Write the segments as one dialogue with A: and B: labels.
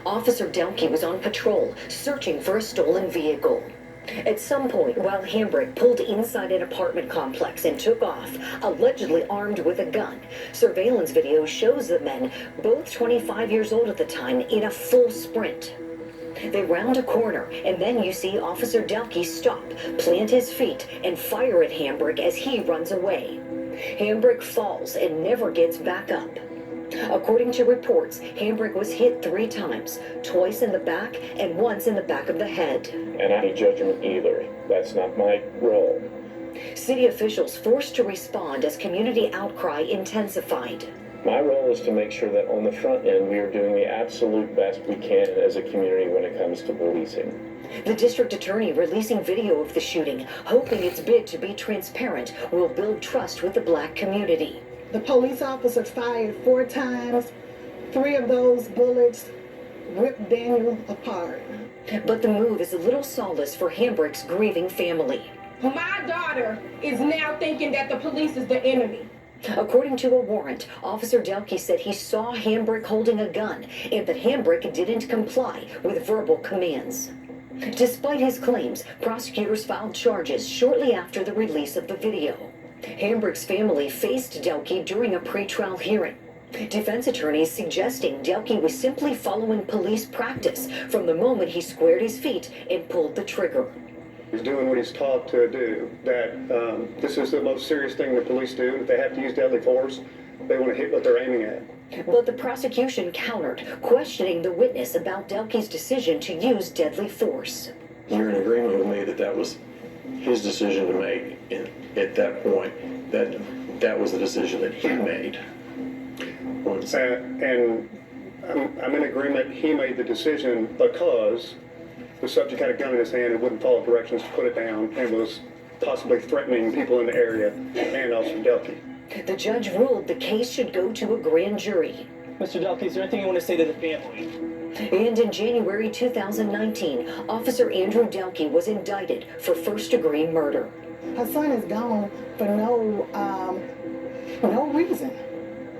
A: Officer Delkey was on patrol, searching for a stolen vehicle. At some point, while Hambrick pulled inside an apartment complex and took off, allegedly armed with a gun, surveillance video shows the men, both 25 years old at the time, in a full sprint. They round a corner, and then you see Officer Delkey stop, plant his feet, and fire at Hambrick as he runs away. Hambrick falls and never gets back up. According to reports, Hambrick was hit 3 times, twice in the back and once in the back of the head.
B: And I need judgment either. That's not my role.
A: City officials forced to respond as community outcry intensified.
B: My role is to make sure that on the front end we are doing the absolute best we can as a community when it comes to policing.
A: The district attorney releasing video of the shooting, hoping its bid to be transparent will build trust with the black community.
C: The police officer fired 4 times. 3 of those bullets ripped Daniel apart.
A: But the move is a little solace for Hambrick's grieving family.
D: My daughter is now thinking that the police is the enemy.
A: According to a warrant, Officer Delkey said he saw Hambrick holding a gun and that Hambrick didn't comply with verbal commands. Despite his claims, prosecutors filed charges shortly after the release of the video. Hambrick's family faced Delkey during a pretrial hearing. Defense attorneys suggesting Delkey was simply following police practice from the moment he squared his feet and pulled the trigger.
E: He's doing what he's taught to do, that this is the most serious thing the police do. If they have to use deadly force, they want to hit what they're aiming at.
A: But the prosecution countered, questioning the witness about Delkey's decision to use deadly force.
F: You're in agreement with me that that was his decision to make at that point, that was the decision that he made.
E: And I'm in agreement he made the decision because the subject had a gun in his hand and wouldn't follow directions to put it down and was possibly threatening people in the area and Officer Delkey.
A: The judge ruled the case should go to a grand jury.
G: Mr. Delkey, is there anything you want to say to the family?
A: And in January 2019, Officer Andrew Delkey was indicted for first-degree murder.
C: Her son is gone for no reason.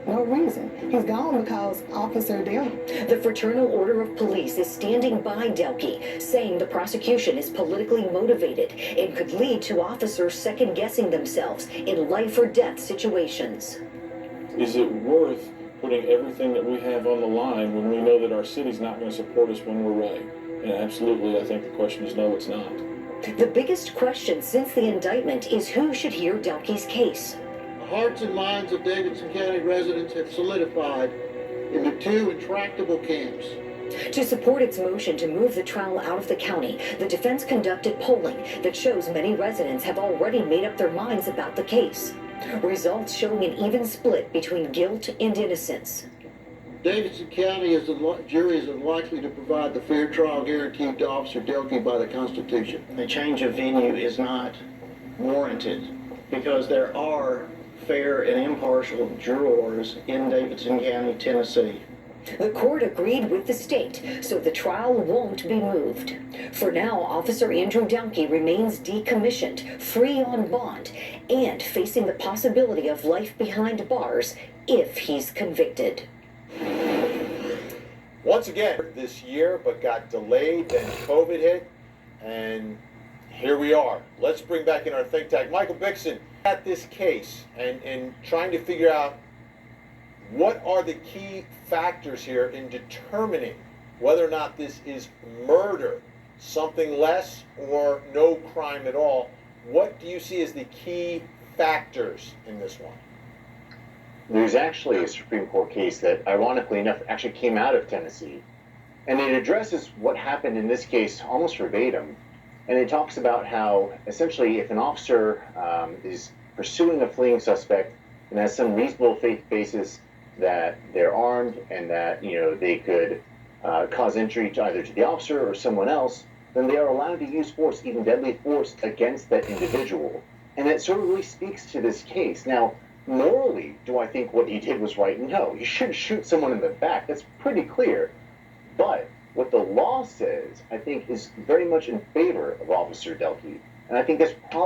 C: No reason. He's gone because Officer Delkey.
A: The Fraternal Order of Police is standing by Delkey, saying the prosecution is politically motivated and could lead to officers second-guessing themselves in life-or-death situations.
B: Is it worth putting everything that we have on the line when we know that our city's not going to support us when we're right? And absolutely, I think the question is no, it's not.
A: The biggest question since the indictment is who should hear Delkey's case.
H: The hearts and minds of Davidson County residents have solidified into 2 intractable camps.
A: To support its motion to move the trial out of the county, the defense conducted polling that shows many residents have already made up their minds about the case. Results showing an even split between guilt and innocence.
H: Davidson County jury is unlikely to provide the fair trial guaranteed to Officer Delkey by the Constitution.
G: A change of venue is not warranted because there are fair and impartial jurors in Davidson County, Tennessee.
A: The court agreed with the state, so the trial won't be moved. For now, Officer Andrew Delkey remains decommissioned, free on bond, and facing the possibility of life behind bars if he's convicted.
I: Once again this year, but got delayed, then COVID hit, and here we are. Let's bring back in our think tank. Michael Bixon at this case and trying to figure out what are the key factors here in determining whether or not this is murder, something less or no crime at all. What do you see as the key factors in this one?
J: There's actually a Supreme Court case that, ironically enough, actually came out of Tennessee. And it addresses what happened in this case almost verbatim. And it talks about how, essentially, if an officer is pursuing a fleeing suspect and has some reasonable faith basis that they're armed and that, they could cause injury to either to the officer or someone else, then they are allowed to use force, even deadly force, against that individual. And that sort of really speaks to this case. Now, morally, do I think what he did was right? No. You shouldn't shoot someone in the back. That's pretty clear. But what the law says, I think, is very much in favor of Officer Delkey. And I think that's probably